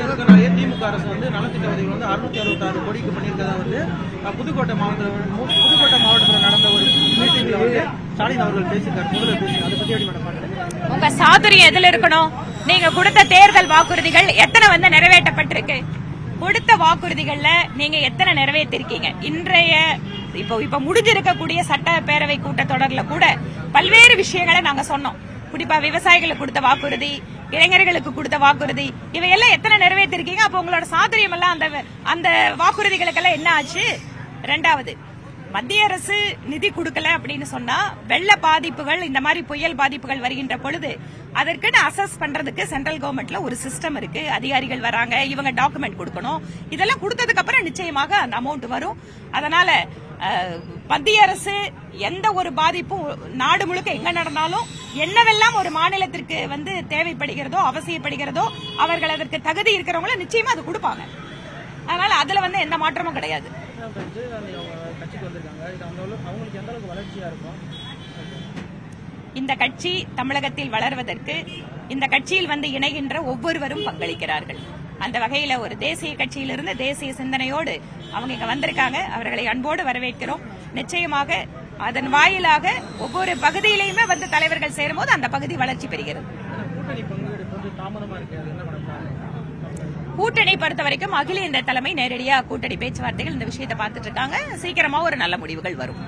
இருக்கிற திமுக அரசு வந்து நலத்திட்ட உதவிகள் வந்து 666 கோடிக்கு பண்ணியிருக்கதா வந்து புதுக்கோட்டை மாவட்டத்தில் நடந்த ஒரு மீட்டிங்ல வந்து ஸ்டாலின் அவர்கள் பேசியிருக்காரு. முதல்வர் பேசி அதை பத்தி எப்படி மேடம் பாக்குறீங்க? உங்க சாதுரியம் எதுல இருக்கணும்? நீங்க கொடுத்த தேர்தல் வாக்குறுதிகள் எத்தனை வந்து நிறைவேற்றப்பட்டிருக்கு? கொடுத்த வாக்குறுதிகள்ல நீங்க எத்தனை நிறைவேற்றிருக்கீங்க? இன்றைய இப்ப முடிஞ்சிருக்கக்கூடிய சட்டப்பேரவை கூட்டத்தொடர்ல கூட பல்வேறு விஷயங்களை நாங்க சொன்னோம். குறிப்பா விவசாயிகளுக்கு கொடுத்த வாக்குறுதி, இளைஞர்களுக்கு கொடுத்த வாக்குறுதி, இவையெல்லாம் எத்தனை நிறைவேற்றிருக்கீங்க? அப்ப உங்களோட சாதுரியம் எல்லாம் அந்த வாக்குறுதிகளுக்கெல்லாம் என்ன ஆச்சு? ரெண்டாவது, மத்திய அரசு நிதி கொடுக்கல அப்படின்னு சொன்னா வெள்ள பாதிப்புகள், இந்த மாதிரி புயல் பாதிப்புகள் வருகின்ற பொழுது அதற்குன்னு அசஸ் பண்றதுக்கு சென்ட்ரல் கவர்மெண்ட்ல ஒரு சிஸ்டம் இருக்கு. அதிகாரிகள் வராங்க, இவங்க டாக்குமெண்ட் கொடுக்கணும். இதெல்லாம் கொடுத்ததுக்கு அப்புறம் நிச்சயமாக அந்த அமௌண்ட் வரும். அதனால மத்திய அரசு எந்த ஒரு பாதிப்பும் நாடு முழுக்க எங்க நடந்தாலும் என்னவெல்லாம் ஒரு மாநிலத்திற்கு வந்து தேவைப்படுகிறதோ, அவசியப்படுகிறதோ, அவர்கள் அதற்கு தகுதி இருக்கிறவங்கள நிச்சயமா அது கொடுப்பாங்க. அதனால அதுல வந்து எந்த மாற்றமும் கிடையாது. இந்த கட்சி தமிழகத்தில் வளர்வதற்கு இந்த கட்சியில் வந்து இணைகின்ற ஒவ்வொருவரும் பங்களிக்கிறார்கள். அந்த வகையில ஒரு தேசிய கட்சியிலிருந்து தேசிய சிந்தனையோடு அவங்க இங்க வந்திருக்காங்க. அவர்களை அன்போடு வரவேற்கிறோம். நிச்சயமாக அதன் வாயிலாக ஒவ்வொரு பகுதியிலையுமே வந்து தலைவர்கள் சேரும்போது அந்த பகுதி வளர்ச்சி பெறுகிறது. கூட்டணி பொறுத்த வரைக்கும் அகில இந்திய தலைமை நேரடியா கூட்டணி பேச்சுவார்த்தைகள் இந்த விஷயத்தை பார்த்துட்டு இருக்காங்க. சீக்கிரமா ஒரு நல்ல முடிவுகள் வரும்.